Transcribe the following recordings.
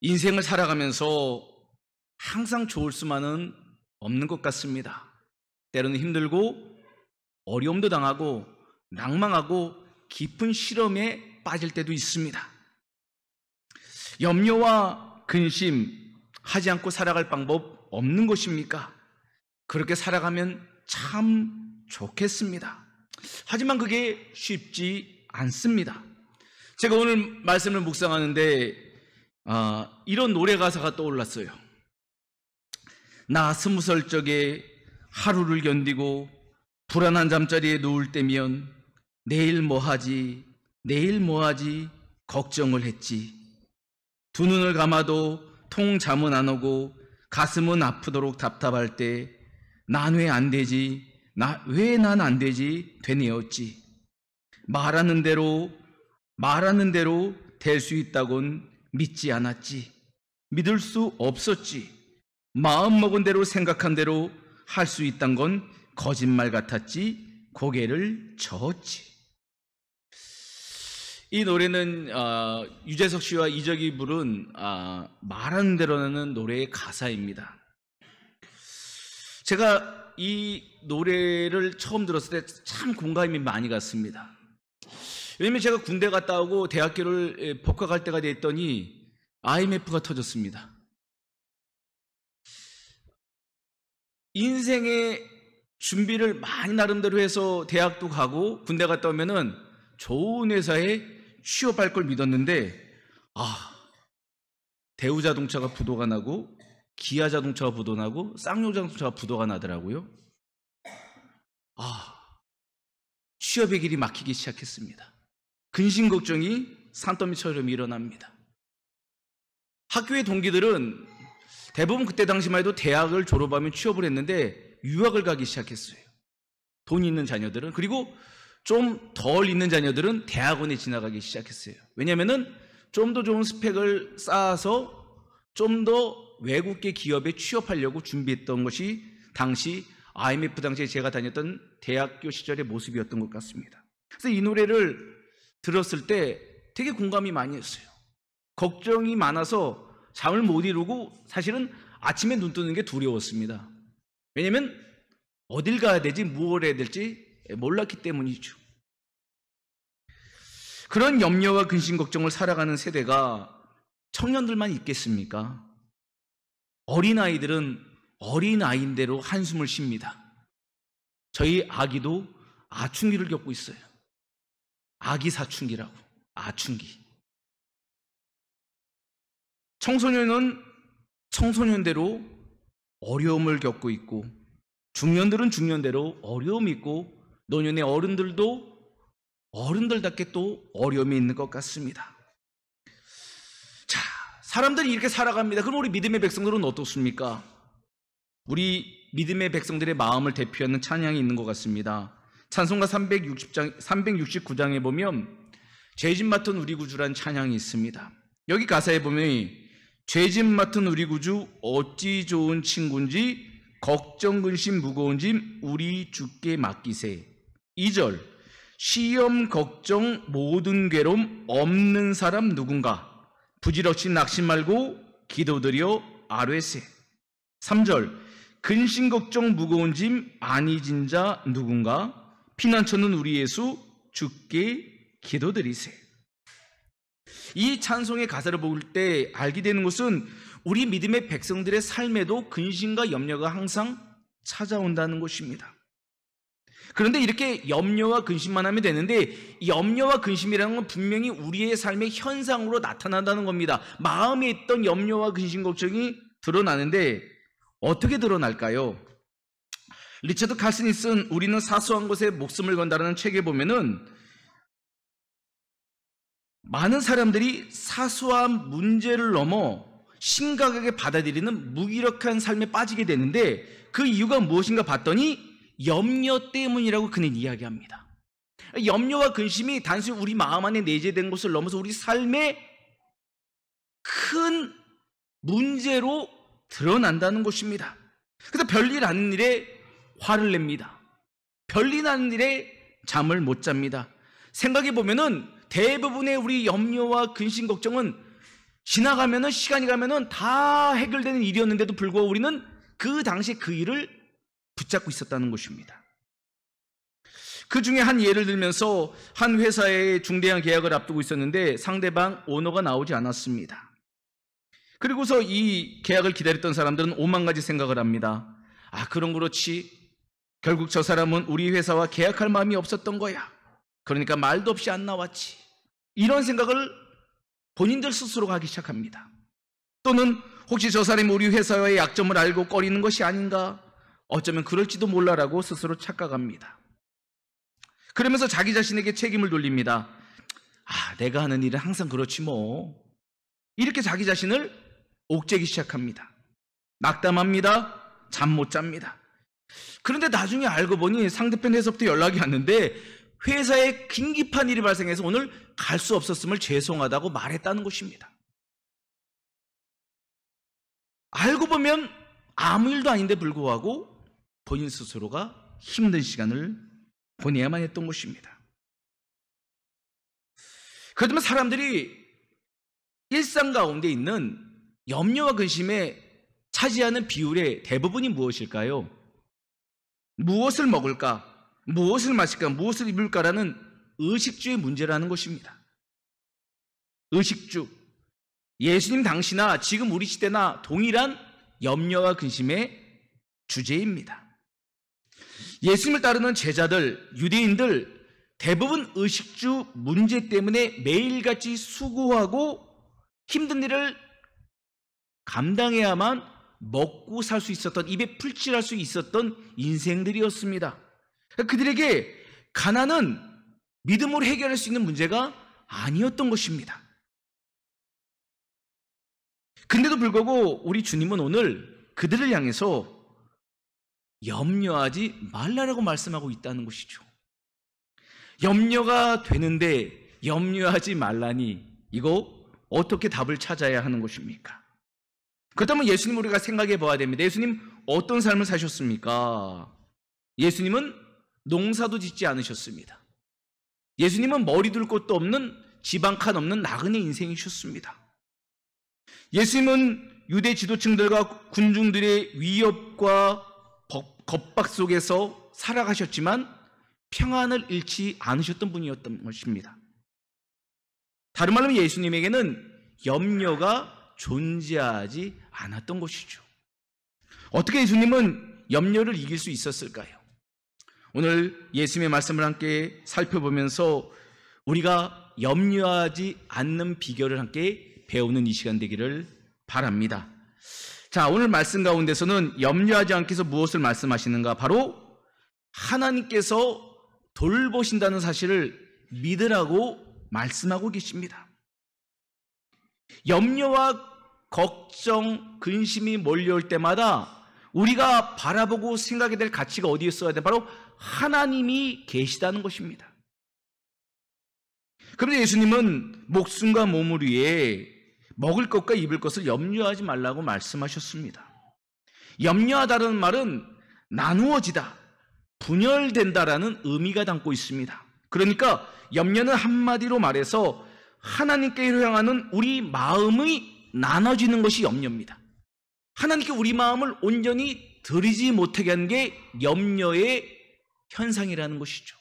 인생을 살아가면서 항상 좋을 수만은 없는 것 같습니다. 때로는 힘들고 어려움도 당하고 낭망하고 깊은 실험에 빠질 때도 있습니다. 염려와 근심하지 않고 살아갈 방법 없는 것입니까? 그렇게 살아가면 참 좋겠습니다. 하지만 그게 쉽지 않습니다. 제가 오늘 말씀을 묵상하는데 이런 노래 가사가 떠올랐어요. 나 20살 적에 하루를 견디고 불안한 잠자리에 누울 때면 내일 뭐하지 걱정을 했지. 두 눈을 감아도 통 잠은 안 오고 가슴은 아프도록 답답할 때 난 왜 안 되지? 왜 난 안 되지? 되뇌었지. 말하는 대로 될 수 있다곤 믿지 않았지. 믿을 수 없었지. 마음먹은 대로 생각한 대로 할 수 있단 건 거짓말 같았지. 고개를 저었지. 이 노래는 유재석 씨와 이적이 부른 말하는 대로라는 노래의 가사입니다. 제가 이 노래를 처음 들었을 때 참 공감이 많이 갔습니다. 왜냐면 제가 군대 갔다 오고 대학교를 복학할 때가 됐더니 IMF가 터졌습니다. 인생의 준비를 많이 나름대로 해서 대학도 가고 군대 갔다 오면은 좋은 회사에 취업할 걸 믿었는데 대우자동차가 부도가 나고 기아자동차가 부도가 나고 쌍용자동차가 부도가 나더라고요. 취업의 길이 막히기 시작했습니다. 근심 걱정이 산더미처럼 일어납니다. 학교의 동기들은 대부분 그때 당시만 해도 대학을 졸업하면 취업을 했는데 유학을 가기 시작했어요. 돈이 있는 자녀들은. 그리고 좀 덜 있는 자녀들은 대학원에 지나가기 시작했어요. 왜냐하면 좀 더 좋은 스펙을 쌓아서 좀 더 외국계 기업에 취업하려고 준비했던 것이 당시 IMF 당시에 제가 다녔던 대학교 시절의 모습이었던 것 같습니다. 그래서 이 노래를 들었을 때 되게 공감이 많이 했어요. 걱정이 많아서 잠을 못 이루고 사실은 아침에 눈 뜨는 게 두려웠습니다. 왜냐하면 어딜 가야 되지, 무엇을 해야 될지 몰랐기 때문이죠. 그런 염려와 근심 걱정을 살아가는 세대가 청년들만 있겠습니까? 어린아이들은 어린아이인대로 한숨을 쉽니다. 저희 아기도 아충기를 겪고 있어요. 아기 사춘기라고, 아충기. 청소년은 청소년대로 어려움을 겪고 있고 중년들은 중년대로 어려움이 있고 노년의 어른들도 어른들답게 또 어려움이 있는 것 같습니다. 자, 사람들이 이렇게 살아갑니다. 그럼 우리 믿음의 백성들은 어떻습니까? 우리 믿음의 백성들의 마음을 대표하는 찬양이 있는 것 같습니다. 찬송가 369장에 보면 죄짐 맡은 우리 구주란 찬양이 있습니다. 여기 가사에 보면 죄짐 맡은 우리 구주 어찌 좋은 친구인지 걱정 근심 무거운 짐 우리 주께 맡기세. 2절 시험 걱정 모든 괴로움 없는 사람 누군가 부질없이 낙심 말고 기도드려 아뢰세. 3절 근심 걱정 무거운 짐 아니 진 자 누군가 피난처는 우리 예수 주께 기도드리세. 이 찬송의 가사를 볼 때 알게 되는 것은 우리 믿음의 백성들의 삶에도 근심과 염려가 항상 찾아온다는 것입니다. 그런데 이렇게 염려와 근심만 하면 되는데 염려와 근심이라는 건 분명히 우리의 삶의 현상으로 나타난다는 겁니다. 마음에 있던 염려와 근심 걱정이 드러나는데 어떻게 드러날까요? 리처드 칼슨이 쓴 우리는 사소한 것에 목숨을 건다라는 책에 보면은 많은 사람들이 사소한 문제를 넘어 심각하게 받아들이는 무기력한 삶에 빠지게 되는데 그 이유가 무엇인가 봤더니 염려 때문이라고 그는 이야기합니다. 염려와 근심이 단순히 우리 마음 안에 내재된 것을 넘어서 우리 삶의 큰 문제로 드러난다는 것입니다. 그래서 별일 아닌 일에 화를 냅니다. 별일 아닌 일에 잠을 못 잡니다. 생각해 보면은 대부분의 우리 염려와 근심 걱정은 지나가면은, 시간이 가면은 다 해결되는 일이었는데도 불구하고 우리는 그 당시에 그 일을 붙잡고 있었다는 것입니다. 그 중에 한 예를 들면서 한 회사의 중대한 계약을 앞두고 있었는데 상대방 오너가 나오지 않았습니다. 그리고서 이 계약을 기다렸던 사람들은 오만 가지 생각을 합니다. 아, 그럼 그렇지. 결국 저 사람은 우리 회사와 계약할 마음이 없었던 거야. 그러니까 말도 없이 안 나왔지. 이런 생각을 본인들 스스로가 하기 시작합니다. 또는 혹시 저 사람이 우리 회사의 약점을 알고 꺼리는 것이 아닌가? 어쩌면 그럴지도 몰라라고 스스로 착각합니다. 그러면서 자기 자신에게 책임을 돌립니다. 아, 내가 하는 일은 항상 그렇지 뭐. 이렇게 자기 자신을 옥죄기 시작합니다. 낙담합니다. 잠 못 잡니다. 그런데 나중에 알고 보니 상대편 회사부터 연락이 왔는데 회사에 긴급한 일이 발생해서 오늘 갈 수 없었음을 죄송하다고 말했다는 것입니다. 알고 보면 아무 일도 아닌데 불구하고 본인 스스로가 힘든 시간을 보내야만 했던 것입니다. 그렇다면 사람들이 일상 가운데 있는 염려와 근심에 차지하는 비율의 대부분이 무엇일까요? 무엇을 먹을까? 무엇을 마실까? 무엇을 입을까라는 의식주의 문제라는 것입니다. 의식주. 예수님 당시나 지금 우리 시대나 동일한 염려와 근심의 주제입니다. 예수님을 따르는 제자들, 유대인들 대부분 의식주 문제 때문에 매일같이 수고하고 힘든 일을 감당해야만 먹고 살 수 있었던, 입에 풀칠할 수 있었던 인생들이었습니다. 그들에게 가난은 믿음으로 해결할 수 있는 문제가 아니었던 것입니다. 근데도 불구하고 우리 주님은 오늘 그들을 향해서 염려하지 말라라고 말씀하고 있다는 것이죠. 염려가 되는데 염려하지 말라니, 이거 어떻게 답을 찾아야 하는 것입니까? 그렇다면 예수님 우리가 생각해 봐야 됩니다. 예수님 어떤 삶을 사셨습니까? 예수님은 농사도 짓지 않으셨습니다. 예수님은 머리 둘 곳도 없는, 집 한 칸 없는 나그네 인생이셨습니다. 예수님은 유대 지도층들과 군중들의 위협과 겁박 속에서 살아가셨지만 평안을 잃지 않으셨던 분이었던 것입니다. 다른 말로 예수님에게는 염려가 존재하지 않았던 것이죠. 어떻게 예수님은 염려를 이길 수 있었을까요? 오늘 예수님의 말씀을 함께 살펴보면서 우리가 염려하지 않는 비결을 함께 배우는 이 시간 되기를 바랍니다. 자, 오늘 말씀 가운데서는 염려하지 않기 위해서 무엇을 말씀하시는가? 바로 하나님께서 돌보신다는 사실을 믿으라고 말씀하고 계십니다. 염려와 걱정, 근심이 몰려올 때마다 우리가 바라보고 생각해야 될 가치가 어디에 있어야 돼? 바로 하나님이 계시다는 것입니다. 그런데 예수님은 목숨과 몸을 위해 먹을 것과 입을 것을 염려하지 말라고 말씀하셨습니다. 염려하다는 말은 나누어지다, 분열된다라는 의미가 담고 있습니다. 그러니까 염려는 한마디로 말해서 하나님께 향하는 우리 마음이 나눠지는 것이 염려입니다. 하나님께 우리 마음을 온전히 드리지 못하게 하는 게 염려의 현상이라는 것이죠.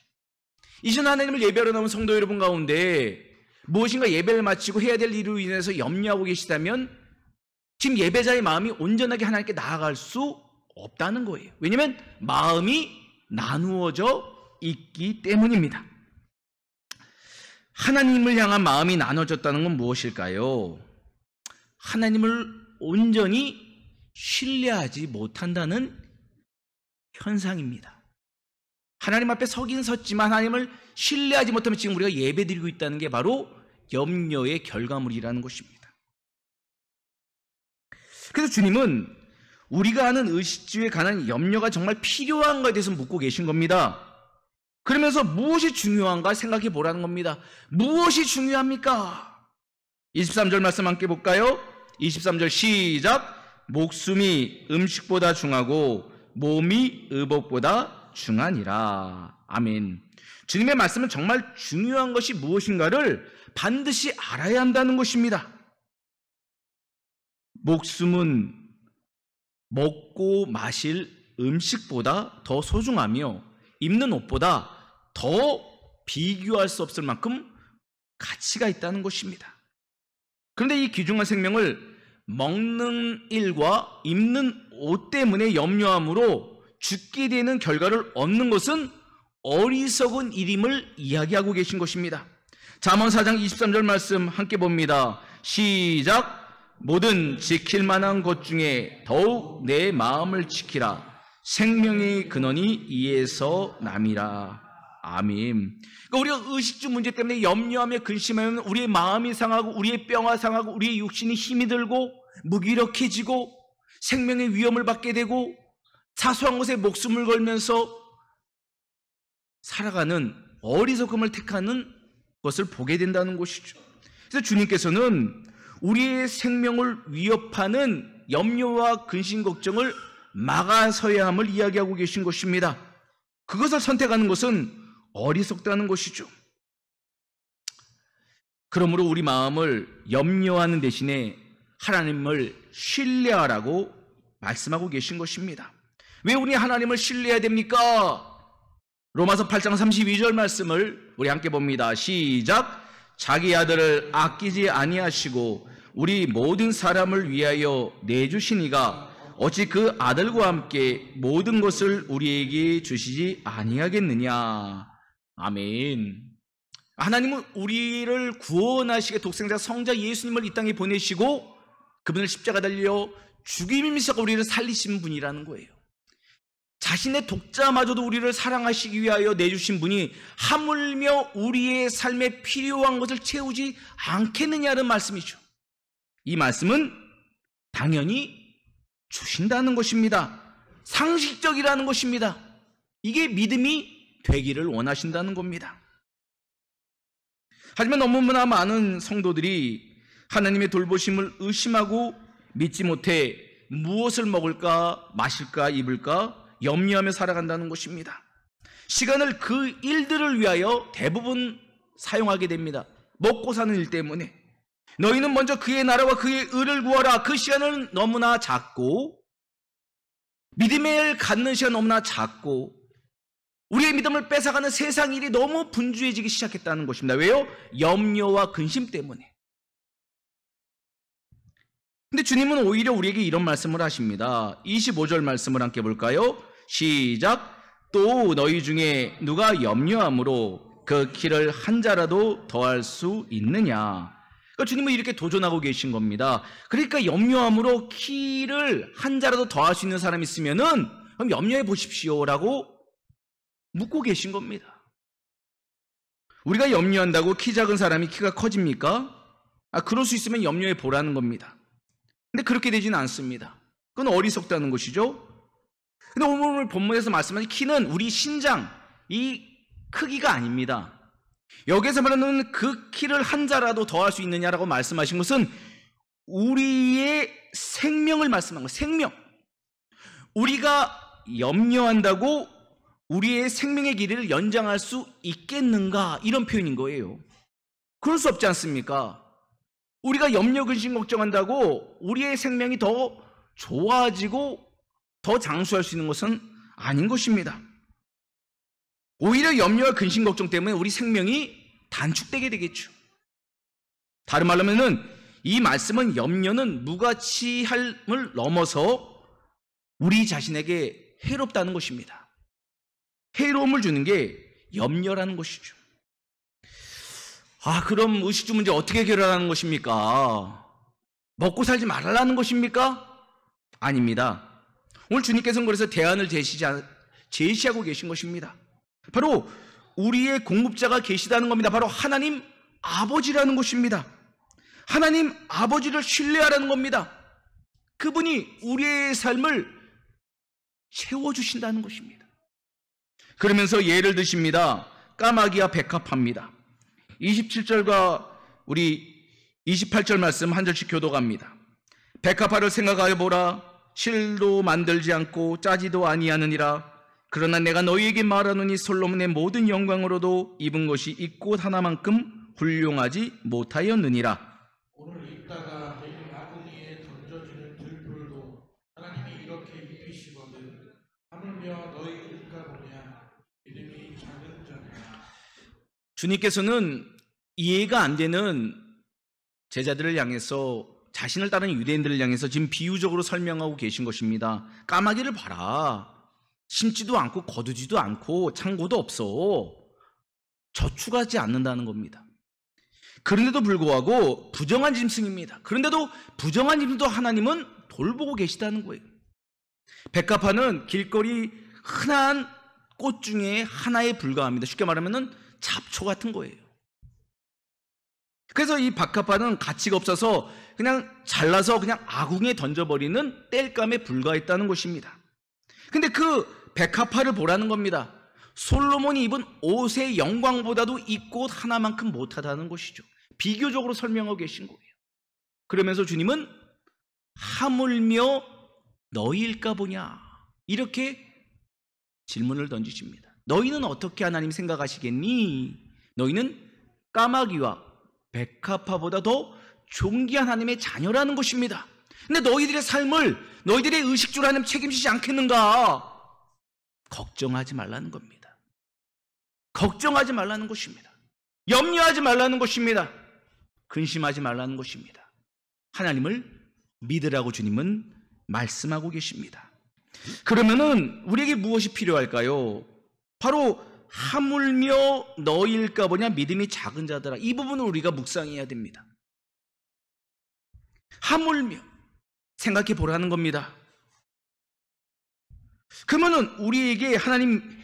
이전 하나님을 예배하러 나온 성도 여러분 가운데 무엇인가 예배를 마치고 해야 될 일로 인해서 염려하고 계시다면 지금 예배자의 마음이 온전하게 하나님께 나아갈 수 없다는 거예요. 왜냐하면 마음이 나누어져 있기 때문입니다. 하나님을 향한 마음이 나눠졌다는 건 무엇일까요? 하나님을 온전히 신뢰하지 못한다는 현상입니다. 하나님 앞에 서긴 섰지만 하나님을 신뢰하지 못하면 지금 우리가 예배드리고 있다는 게 바로 염려의 결과물이라는 것입니다. 그래서 주님은 우리가 아는 의식주에 관한 염려가 정말 필요한가에 대해서 묻고 계신 겁니다. 그러면서 무엇이 중요한가 생각해 보라는 겁니다. 무엇이 중요합니까? 23절 말씀 함께 볼까요? 23절 시작. 목숨이 음식보다 중하고 몸이 의복보다 중하니라. 아멘. 주님의 말씀은 정말 중요한 것이 무엇인가를 반드시 알아야 한다는 것입니다. 목숨은 먹고 마실 음식보다 더 소중하며 입는 옷보다 더 비교할 수 없을 만큼 가치가 있다는 것입니다. 그런데 이 귀중한 생명을 먹는 일과 입는 옷 때문에 염려함으로 죽게 되는 결과를 얻는 것은 어리석은 일임을 이야기하고 계신 것입니다. 잠언 4장 23절 말씀 함께 봅니다. 시작. 모든 지킬 만한 것 중에 더욱 내 마음을 지키라. 생명의 근원이 이에서 남이라. 아멘. 그러니까 우리가 의식주 문제 때문에 염려하며 근심하면 우리의 마음이 상하고 우리의 뼈가 상하고 우리의 육신이 힘이 들고 무기력해지고 생명의 위험을 받게 되고 사소한 것에 목숨을 걸면서 살아가는 어리석음을 택하는 것을 보게 된다는 것이죠. 그래서 주님께서는 우리의 생명을 위협하는 염려와 근심 걱정을 막아서야 함을 이야기하고 계신 것입니다. 그것을 선택하는 것은 어리석다는 것이죠. 그러므로 우리 마음을 염려하는 대신에 하나님을 신뢰하라고 말씀하고 계신 것입니다. 왜 우리 하나님을 신뢰해야 됩니까? 로마서 8장 32절 말씀을 우리 함께 봅니다. 시작. 자기 아들을 아끼지 아니하시고 우리 모든 사람을 위하여 내주시니가 어찌 그 아들과 함께 모든 것을 우리에게 주시지 아니하겠느냐. 아멘. 하나님은 우리를 구원하시게 독생자 성자 예수님을 이 땅에 보내시고 그분을 십자가 달려 죽임이면서 우리를 살리신 분이라는 거예요. 자신의 독자마저도 우리를 사랑하시기 위하여 내주신 분이 하물며 우리의 삶에 필요한 것을 채우지 않겠느냐는 말씀이죠. 이 말씀은 당연히 주신다는 것입니다. 상식적이라는 것입니다. 이게 믿음이 되기를 원하신다는 겁니다. 하지만 너무나 많은 성도들이 하나님의 돌보심을 의심하고 믿지 못해 무엇을 먹을까, 마실까, 입을까 염려하며 살아간다는 것입니다. 시간을 그 일들을 위하여 대부분 사용하게 됩니다. 먹고 사는 일 때문에. 너희는 먼저 그의 나라와 그의 의를 구하라. 그 시간은 너무나 작고 믿음을 갖는 시간 너무나 작고 우리의 믿음을 뺏어가는 세상 일이 너무 분주해지기 시작했다는 것입니다. 왜요? 염려와 근심 때문에. 근데 주님은 오히려 우리에게 이런 말씀을 하십니다. 25절 말씀을 함께 볼까요? 시작. 또 너희 중에 누가 염려함으로 그 키를 한 자라도 더할 수 있느냐. 그러니까 주님은 이렇게 도전하고 계신 겁니다. 그러니까 염려함으로 키를 한 자라도 더할 수 있는 사람이 있으면은 그럼 염려해 보십시오라고 묻고 계신 겁니다. 우리가 염려한다고 키 작은 사람이 키가 커집니까? 그럴 수 있으면 염려해 보라는 겁니다. 근데 그렇게 되지는 않습니다. 그건 어리석다는 것이죠. 근데 오늘 본문에서 말씀하신 키는 우리 신장, 이 크기가 아닙니다. 여기서 말하는 그 키를 한 자라도 더할 수 있느냐라고 말씀하신 것은 우리의 생명을 말씀한 거예요. 생명. 우리가 염려한다고 우리의 생명의 길이를 연장할 수 있겠는가? 이런 표현인 거예요. 그럴 수 없지 않습니까? 우리가 염려, 근심, 걱정한다고 우리의 생명이 더 좋아지고 더 장수할 수 있는 것은 아닌 것입니다. 오히려 염려와 근심, 걱정 때문에 우리 생명이 단축되게 되겠죠. 다른 말로 하면은 이 말씀은 염려는 무가치함을 넘어서 우리 자신에게 해롭다는 것입니다. 해로움을 주는 게 염려라는 것이죠. 그럼 의식주 문제 어떻게 해결하는 것입니까? 먹고 살지 말라는 것입니까? 아닙니다. 오늘 주님께서는 그래서 대안을 제시하고 계신 것입니다. 바로 우리의 공급자가 계시다는 겁니다. 바로 하나님 아버지라는 것입니다. 하나님 아버지를 신뢰하라는 겁니다. 그분이 우리의 삶을 채워주신다는 것입니다. 그러면서 예를 드십니다. 까마귀와 백합합니다. 27절과 우리 28절 말씀 한 절씩 교독합니다. 백합화를 생각하여 보라. 실도 만들지 않고 짜지도 아니하느니라. 그러나 내가 너희에게 말하노니 솔로몬의 모든 영광으로도 입은 것이 이 꽃 하나만큼 훌륭하지 못하였느니라. 오늘 읽다가 내일 아궁이에 던져지는 주님께서는 이해가 안 되는 제자들을 향해서, 자신을 따르는 유대인들을 향해서 지금 비유적으로 설명하고 계신 것입니다. 까마귀를 봐라. 심지도 않고 거두지도 않고 창고도 없어. 저축하지 않는다는 겁니다. 그런데도 불구하고 부정한 짐승입니다. 그런데도 부정한 짐승도 하나님은 돌보고 계시다는 거예요. 백합화는 길거리 흔한 꽃 중에 하나에 불과합니다. 쉽게 말하면 잡초 같은 거예요. 그래서 이 백합화는 가치가 없어서 그냥 잘라서 그냥 아궁이에 던져버리는 땔감에 불과했다는 것입니다. 근데 그 백합화를 보라는 겁니다. 솔로몬이 입은 옷의 영광보다도 이 꽃 하나만큼 못하다는 것이죠. 비교적으로 설명하고 계신 거예요. 그러면서 주님은 하물며 너희일까 보냐, 이렇게 질문을 던지십니다. 너희는 어떻게 하나님 생각하시겠니? 너희는 까마귀와 백합화보다 더 존귀한 하나님의 자녀라는 것입니다. 근데 너희들의 삶을, 너희들의 의식주를 하나님 책임지지 않겠는가? 걱정하지 말라는 겁니다. 걱정하지 말라는 것입니다. 염려하지 말라는 것입니다. 근심하지 말라는 것입니다. 하나님을 믿으라고 주님은 말씀하고 계십니다. 그러면은 우리에게 무엇이 필요할까요? 바로 하물며 너희일까 보냐, 믿음이 작은 자들아. 이 부분을 우리가 묵상해야 됩니다. 하물며 생각해 보라는 겁니다. 그러면은 우리에게 하나님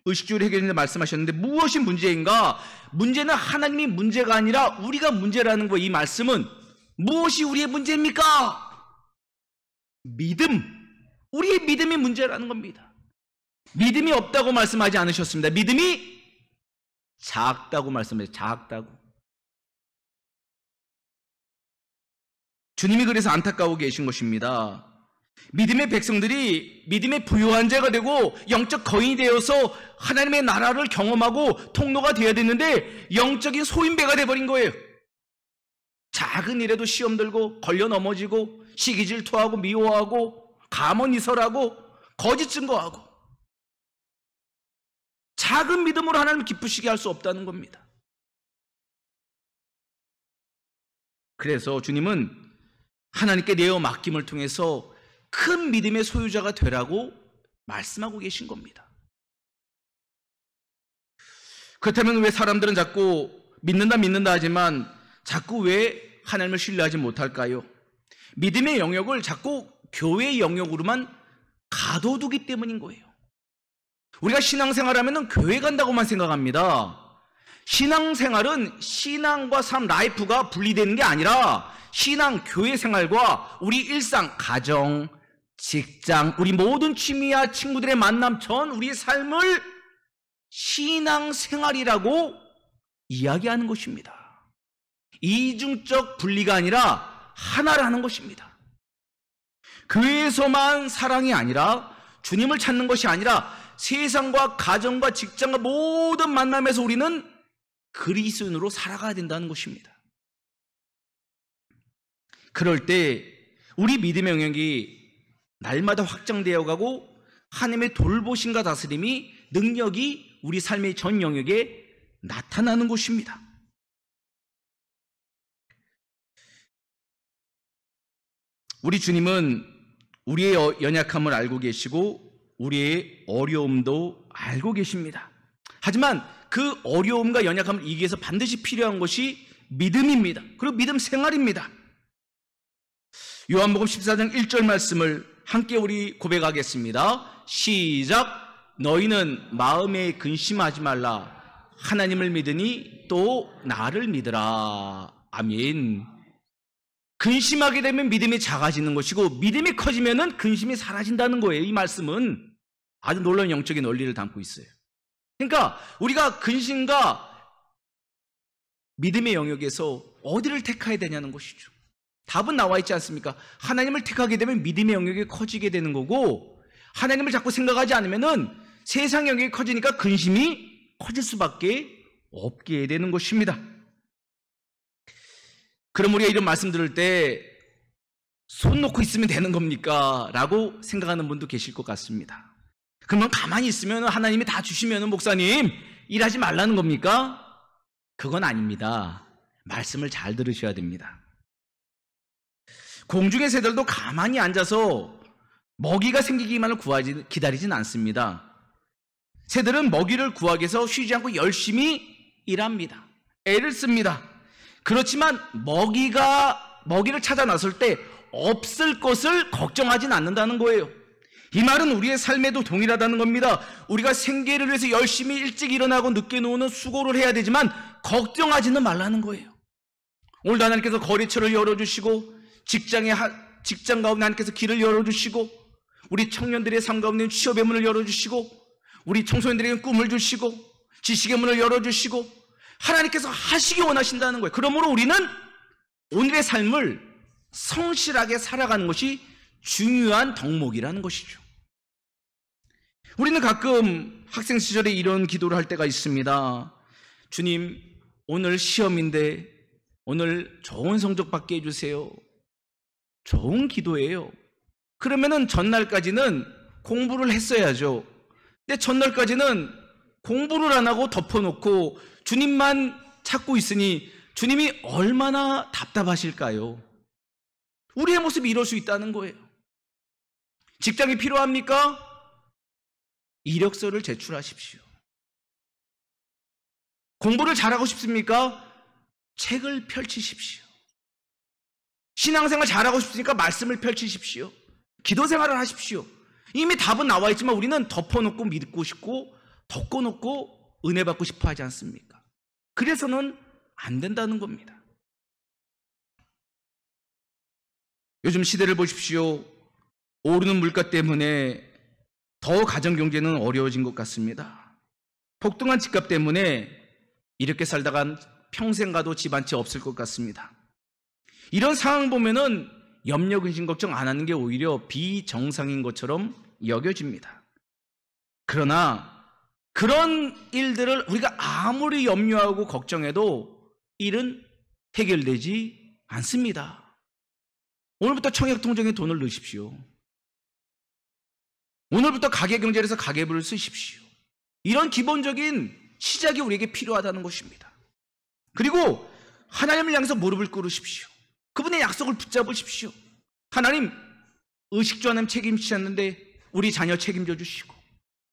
의식주를 해결하는데 말씀하셨는데 무엇이 문제인가? 문제는 하나님이 문제가 아니라 우리가 문제라는 거예요. 이 말씀은 무엇이 우리의 문제입니까? 믿음, 우리의 믿음이 문제라는 겁니다. 믿음이 없다고 말씀하지 않으셨습니다. 믿음이 작다고 말씀하셨어요. 작다고. 주님이 그래서 안타까워 계신 것입니다. 믿음의 백성들이 믿음의 부요한 자가 되고 영적 거인이 되어서 하나님의 나라를 경험하고 통로가 되어야 되는데 영적인 소인배가 돼버린 거예요. 작은 일에도 시험 들고 걸려 넘어지고 시기 질투하고 미워하고 가문이설하고 거짓 증거하고, 작은 믿음으로 하나님을 기쁘시게 할 수 없다는 겁니다. 그래서 주님은 하나님께 내어 맡김을 통해서 큰 믿음의 소유자가 되라고 말씀하고 계신 겁니다. 그렇다면 왜 사람들은 자꾸 믿는다 하지만 자꾸 왜 하나님을 신뢰하지 못할까요? 믿음의 영역을 자꾸 교회의 영역으로만 가둬두기 때문인 거예요. 우리가 신앙생활하면 교회 간다고만 생각합니다. 신앙생활은 신앙과 삶, 라이프가 분리되는 게 아니라 신앙, 교회 생활과 우리 일상, 가정, 직장, 우리 모든 취미와 친구들의 만남 전 우리의 삶을 신앙생활이라고 이야기하는 것입니다. 이중적 분리가 아니라 하나라는 것입니다. 교회에서만 사랑이 아니라, 주님을 찾는 것이 아니라 세상과 가정과 직장과 모든 만남에서 우리는 그리스도인으로 살아가야 된다는 것입니다. 그럴 때 우리 믿음의 영역이 날마다 확장되어 가고 하나님의 돌보심과 다스림이, 능력이 우리 삶의 전 영역에 나타나는 것입니다. 우리 주님은 우리의 연약함을 알고 계시고 우리의 어려움도 알고 계십니다. 하지만 그 어려움과 연약함을 이기기 위해서 반드시 필요한 것이 믿음입니다. 그리고 믿음 생활입니다. 요한복음 14장 1절 말씀을 함께 우리 고백하겠습니다. 시작. 너희는 마음에 근심하지 말라. 하나님을 믿으니 또 나를 믿으라. 아멘. 근심하게 되면 믿음이 작아지는 것이고 믿음이 커지면 근심이 사라진다는 거예요. 이 말씀은 아주 놀라운 영적인 원리를 담고 있어요. 그러니까 우리가 근심과 믿음의 영역에서 어디를 택해야 되냐는 것이죠. 답은 나와 있지 않습니까? 하나님을 택하게 되면 믿음의 영역이 커지게 되는 거고, 하나님을 자꾸 생각하지 않으면 세상 영역이 커지니까 근심이 커질 수밖에 없게 되는 것입니다. 그럼 우리가 이런 말씀 들을 때 손 놓고 있으면 되는 겁니까? 라고 생각하는 분도 계실 것 같습니다. 그러면 가만히 있으면 하나님이 다 주시면 목사님 일하지 말라는 겁니까? 그건 아닙니다. 말씀을 잘 들으셔야 됩니다. 공중의 새들도 가만히 앉아서 먹이가 생기기만을 기다리진 않습니다. 새들은 먹이를 구하기 위해서 쉬지 않고 열심히 일합니다. 애를 씁니다. 그렇지만 먹이를 찾아 나설 때 없을 것을 걱정하진 않는다는 거예요. 이 말은 우리의 삶에도 동일하다는 겁니다. 우리가 생계를 위해서 열심히 일찍 일어나고 늦게 노는 수고를 해야 되지만 걱정하지는 말라는 거예요. 오늘도 하나님께서 거래처를 열어주시고 직장 가운데 하나님께서 길을 열어주시고 우리 청년들의 삶 가운데 취업의 문을 열어주시고 우리 청소년들에게 꿈을 주시고 지식의 문을 열어주시고 하나님께서 하시기 원하신다는 거예요. 그러므로 우리는 오늘의 삶을 성실하게 살아가는 것이 중요한 덕목이라는 것이죠. 우리는 가끔 학생 시절에 이런 기도를 할 때가 있습니다. 주님, 오늘 시험인데 오늘 좋은 성적 받게 해주세요. 좋은 기도예요. 그러면은 전날까지는 공부를 했어야죠. 근데 전날까지는 공부를 안 하고 덮어놓고 주님만 찾고 있으니 주님이 얼마나 답답하실까요? 우리의 모습이 이럴 수 있다는 거예요. 직장이 필요합니까? 이력서를 제출하십시오. 공부를 잘하고 싶습니까? 책을 펼치십시오. 신앙생활 잘하고 싶으니까 말씀을 펼치십시오. 기도 생활을 하십시오. 이미 답은 나와 있지만 우리는 덮어놓고 믿고 싶고 덮어놓고 은혜 받고 싶어 하지 않습니까? 그래서는 안 된다는 겁니다. 요즘 시대를 보십시오. 오르는 물가 때문에 더 가정경제는 어려워진 것 같습니다. 폭등한 집값 때문에 이렇게 살다간 평생 가도 집 한 채 없을 것 같습니다. 이런 상황 보면은 염려, 근심, 걱정 안 하는 게 오히려 비정상인 것처럼 여겨집니다. 그러나 그런 일들을 우리가 아무리 염려하고 걱정해도 일은 해결되지 않습니다. 오늘부터 청약통장에 돈을 넣으십시오. 오늘부터 가계경제에서 가계부를 쓰십시오. 이런 기본적인 시작이 우리에게 필요하다는 것입니다. 그리고 하나님을 향해서 무릎을 꿇으십시오. 그분의 약속을 붙잡으십시오. 하나님, 의식주 하나님 책임지셨는데 우리 자녀 책임져 주시고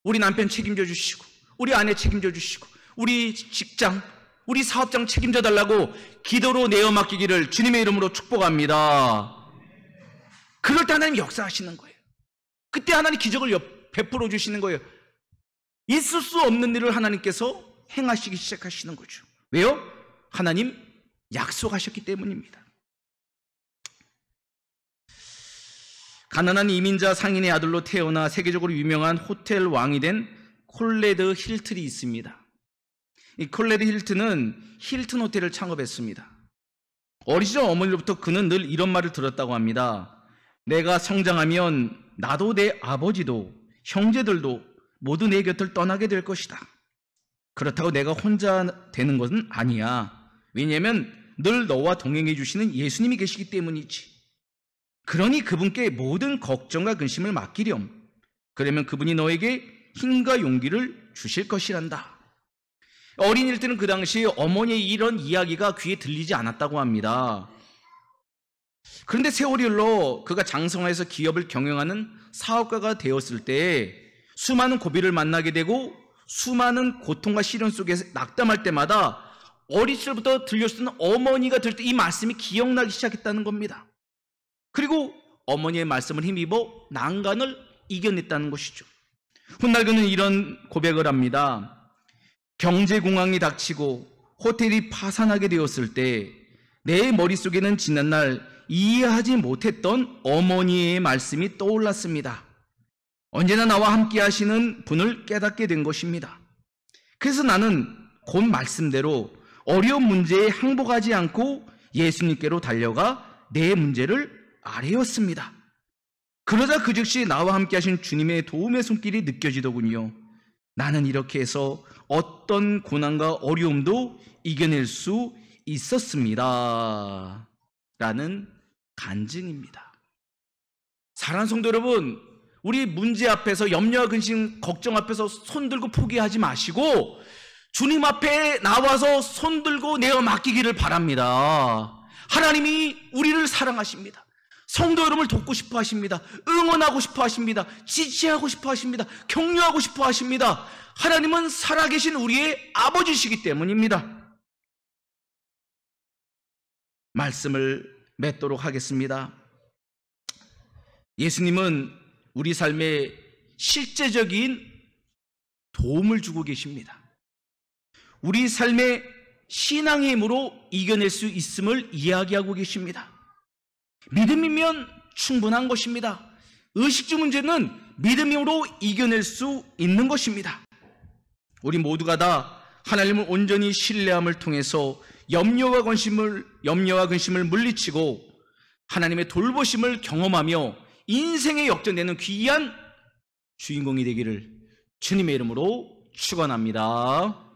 우리 남편 책임져 주시고 우리 아내 책임져 주시고 우리 직장, 우리 사업장 책임져 달라고 기도로 내어 맡기기를 주님의 이름으로 축복합니다. 그럴 때 하나님 역사하시는 거예요. 그때 하나님 기적을 베풀어 주시는 거예요. 있을 수 없는 일을 하나님께서 행하시기 시작하시는 거죠. 왜요? 하나님 약속하셨기 때문입니다. 가난한 이민자 상인의 아들로 태어나 세계적으로 유명한 호텔 왕이 된 콜레드 힐튼이 있습니다. 이 콜레드 힐튼은 힐튼 호텔을 창업했습니다. 어린 시절 어머니로부터 그는 늘 이런 말을 들었다고 합니다. 내가 성장하면 나도 내 아버지도 형제들도 모두 내 곁을 떠나게 될 것이다. 그렇다고 내가 혼자 되는 것은 아니야. 왜냐하면 늘 너와 동행해 주시는 예수님이 계시기 때문이지. 그러니 그분께 모든 걱정과 근심을 맡기렴. 그러면 그분이 너에게 힘과 용기를 주실 것이란다. 어린 힐튼은 그 당시 어머니의 이런 이야기가 귀에 들리지 않았다고 합니다. 그런데 세월이 흘러 그가 장성화해서 기업을 경영하는 사업가가 되었을 때 수많은 고비를 만나게 되고 수많은 고통과 시련 속에서 낙담할 때마다 어린 시절부터 들려주던 어머니가 들을 때 이 말씀이 기억나기 시작했다는 겁니다. 그리고 어머니의 말씀을 힘입어 난간을 이겨냈다는 것이죠. 훗날 그는 이런 고백을 합니다. 경제공황이 닥치고 호텔이 파산하게 되었을 때 내 머릿속에는 지난날 이해하지 못했던 어머니의 말씀이 떠올랐습니다. 언제나 나와 함께 하시는 분을 깨닫게 된 것입니다. 그래서 나는 곧 말씀대로 어려운 문제에 항복하지 않고 예수님께로 달려가 내 문제를 아뢰었습니다. 그러자 그 즉시 나와 함께 하신 주님의 도움의 손길이 느껴지더군요. 나는 이렇게 해서 어떤 고난과 어려움도 이겨낼 수 있었습니다. 라는 간증입니다. 사랑하는 성도 여러분, 우리 문제 앞에서 염려와 근심, 걱정 앞에서 손들고 포기하지 마시고 주님 앞에 나와서 손들고 내어 맡기기를 바랍니다. 하나님이 우리를 사랑하십니다. 성도 여러분을 돕고 싶어 하십니다. 응원하고 싶어 하십니다. 지지하고 싶어 하십니다. 격려하고 싶어 하십니다. 하나님은 살아계신 우리의 아버지시기 때문입니다. 말씀을 맺도록 하겠습니다. 예수님은 우리 삶에 실제적인 도움을 주고 계십니다. 우리 삶의 신앙의 힘으로 이겨낼 수 있음을 이야기하고 계십니다. 믿음이면 충분한 것입니다. 의식주 문제는 믿음으로 이겨낼 수 있는 것입니다. 우리 모두가 다 하나님을 온전히 신뢰함을 통해서 염려와 근심을 물리치고 하나님의 돌보심을 경험하며 인생에 역전되는 귀한 주인공이 되기를 주님의 이름으로 축원합니다.